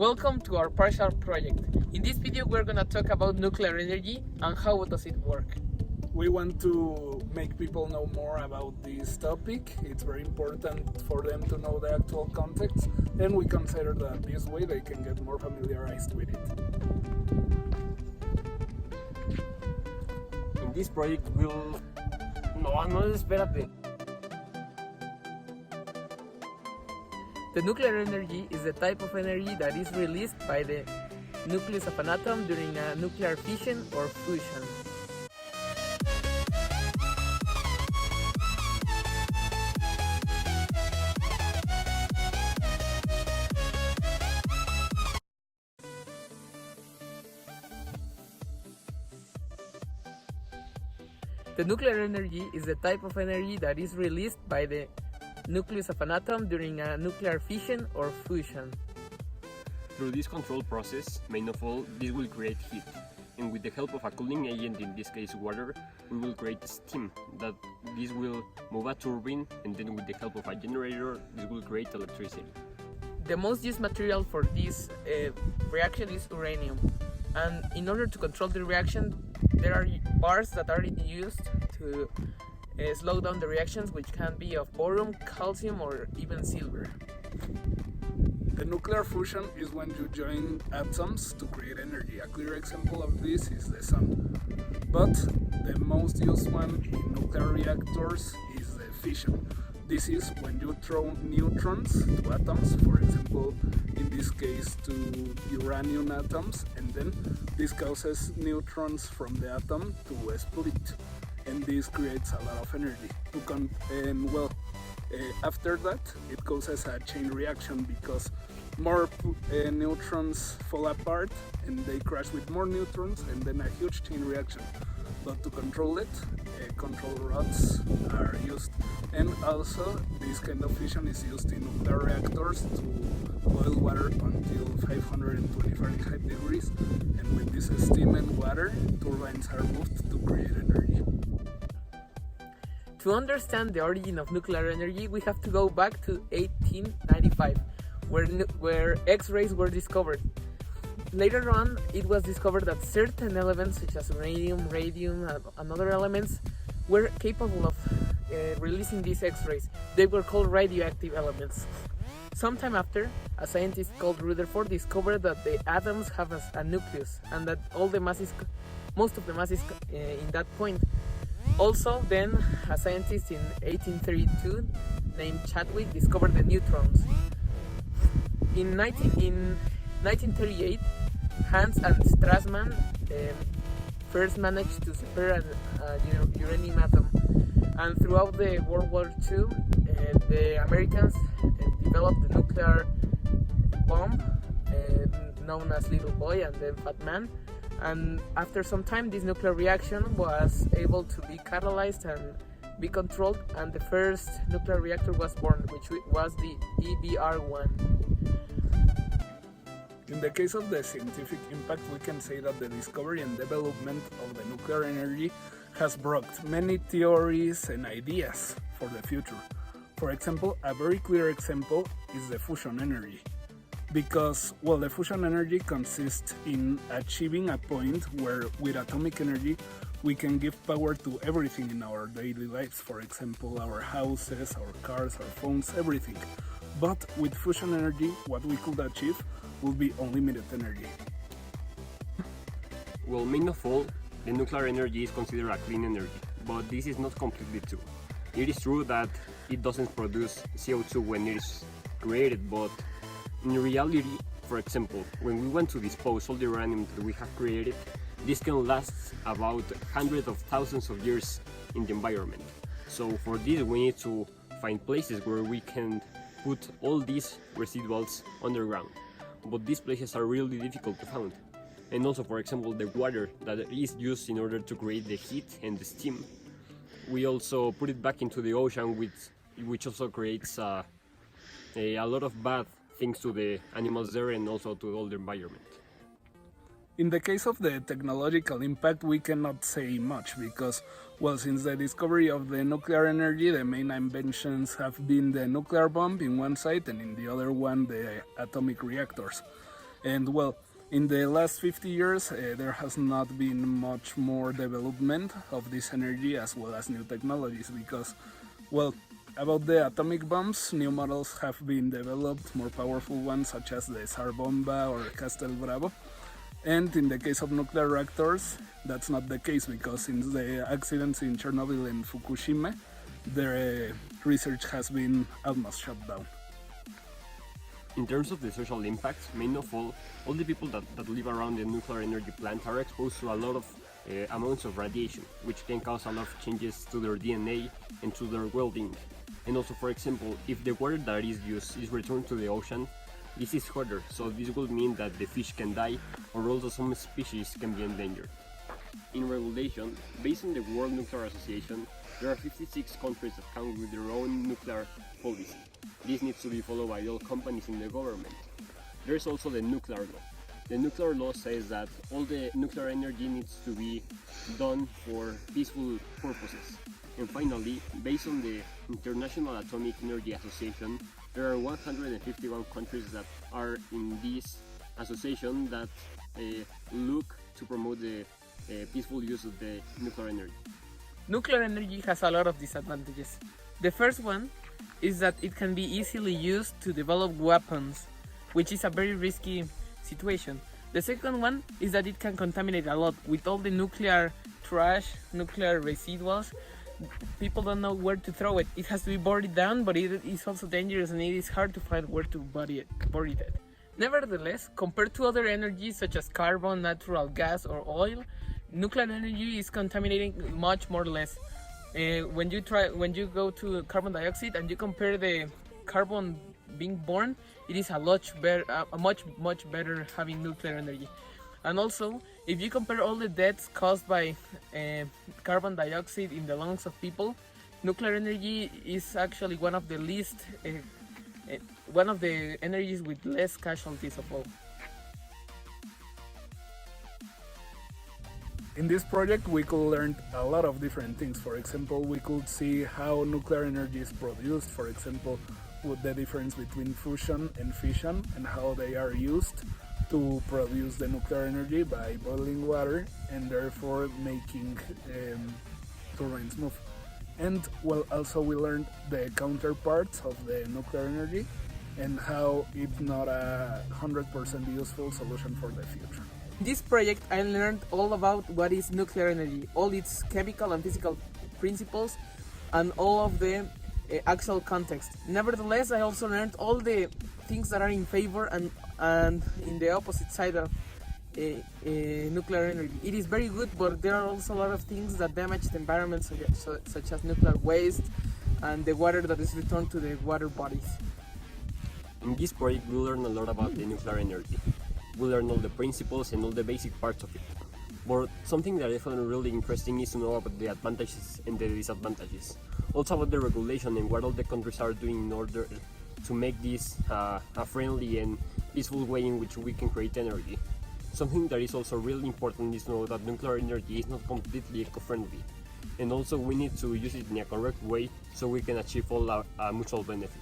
Welcome to our partial project. In this video we're gonna talk about nuclear energy and how does it work. We want to make people know more about this topic. It's very important for them to know the actual context, and we consider that this way they can get more familiarized with it. In this project we'll... No, espérate. The nuclear energy is the type of energy that is released by the nucleus of an atom during a nuclear fission or fusion. The nuclear energy is the type of energy that is released by the nucleus of an atom during a nuclear fission or fusion. Through this control process, main of all, this will create heat. And with the help of a cooling agent, in this case water, we will create steam. That this will move a turbine, and then with the help of a generator, this will create electricity. The most used material for this reaction is uranium. And in order to control the reaction, there are bars that are used to slow down the reactions, which can be of boron, calcium, or even silver. The nuclear fusion is when you join atoms to create energy. A clear example of this is the sun. But the most used one in nuclear reactors is the fission. This is when you throw neutrons to atoms, for example, in this case to uranium atoms, and then this causes neutrons from the atom to split, and this creates a lot of energy. After that, it causes a chain reaction because more neutrons fall apart and they crash with more neutrons, and then a huge chain reaction. But to control it, control rods are used, and also this kind of fission is used in nuclear reactors to boil water until 520 Fahrenheit degrees, and with this steam and water, turbines are moved to create energy. To understand the origin of nuclear energy, we have to go back to 1895, where X-rays were discovered. Later on, it was discovered that certain elements such as uranium, radium, and other elements were capable of releasing these X-rays. They were called radioactive elements. Sometime after, a scientist called Rutherford discovered that the atoms have a nucleus, and that most of the mass is in that point. Also, then, a scientist in 1832 named Chadwick discovered the neutrons. In 1938, Hans and Strassmann first managed to separate a uranium atom, and throughout the World War II, the Americans developed the nuclear bomb known as Little Boy and then Fat Man. And after some time, this nuclear reaction was able to be catalyzed and be controlled, and the first nuclear reactor was born, which was the EBR-1. In the case of the scientific impact, we can say that the discovery and development of the nuclear energy has brought many theories and ideas for the future. For example, a very clear example is the fusion energy. Because, the fusion energy consists in achieving a point where with atomic energy we can give power to everything in our daily lives. For example, our houses, our cars, our phones, everything. But with fusion energy, what we could achieve will be unlimited energy. Well, main of all, the nuclear energy is considered a clean energy, but this is not completely true. It is true that it doesn't produce CO2 when it is created, but in reality, for example, when we want to dispose all the uranium that we have created, this can last about hundreds of thousands of years in the environment. So for this we need to find places where we can put all these residuals underground. But these places are really difficult to find. And also, for example, the water that is used in order to create the heat and the steam, we also put it back into the ocean, which also creates a lot of bad things to the animals there and also to all the environment. In the case of the technological impact, we cannot say much because, since the discovery of the nuclear energy, the main inventions have been the nuclear bomb in one side and in the other one the atomic reactors. And well, in the last 50 years, there has not been much more development of this energy as well as new technologies because, well, about the atomic bombs, new models have been developed, more powerful ones such as the Tsar Bomba or Castel Bravo. And in the case of nuclear reactors, that's not the case because since the accidents in Chernobyl and Fukushima, their research has been almost shut down. In terms of the social impacts, main of all the people that live around the nuclear energy plant are exposed to a lot of amounts of radiation, which can cause a lot of changes to their DNA and to their well-being. And also, for example, if the water that is used is returned to the ocean, this is hotter, so this will mean that the fish can die, or also some species can be endangered. In regulation, based on the World Nuclear Association, there are 56 countries that come with their own nuclear policy. This needs to be followed by all companies in the government. There is also the nuclear law. The nuclear law says that all the nuclear energy needs to be done for peaceful purposes. And finally, based on the International Atomic Energy Association, there are 151 countries that are in this association that look to promote the peaceful use of the nuclear energy. Nuclear energy has a lot of disadvantages. The first one is that it can be easily used to develop weapons, which is a very risky situation. The second one is that it can contaminate a lot with all the nuclear trash, nuclear residuals. People don't know where to throw it. It has to be buried down, but it is also dangerous and it is hard to find where to bury it. Nevertheless, compared to other energies such as carbon, natural gas or oil, nuclear energy is contaminating much more less. When you go to carbon dioxide and you compare the carbon being born, it is a much better having nuclear energy. And also, if you compare all the deaths caused by carbon dioxide in the lungs of people, nuclear energy is actually one of the energies with less casualties of all. In this project, we could learn a lot of different things. For example, we could see how nuclear energy is produced, for example, with the difference between fusion and fission and how they are used to produce the nuclear energy by boiling water and therefore making turbines move. And well, also we learned the counterparts of the nuclear energy and how it's not a 100% useful solution for the future. In this project, I learned all about what is nuclear energy, all its chemical and physical principles, and all of the actual context. Nevertheless, I also learned all the things that are in favor and in the opposite side of nuclear energy. It is very good, but there are also a lot of things that damage the environment, such as nuclear waste and the water that is returned to the water bodies. In this project, we learn a lot about the nuclear energy. We learn all the principles and all the basic parts of it. But something that I found really interesting is to know about the advantages and the disadvantages. Also about the regulation and what all the countries are doing in order to make this a friendly and peaceful way in which we can create energy. Something that is also really important is to know that nuclear energy is not completely eco-friendly. And also we need to use it in a correct way so we can achieve all our mutual benefit.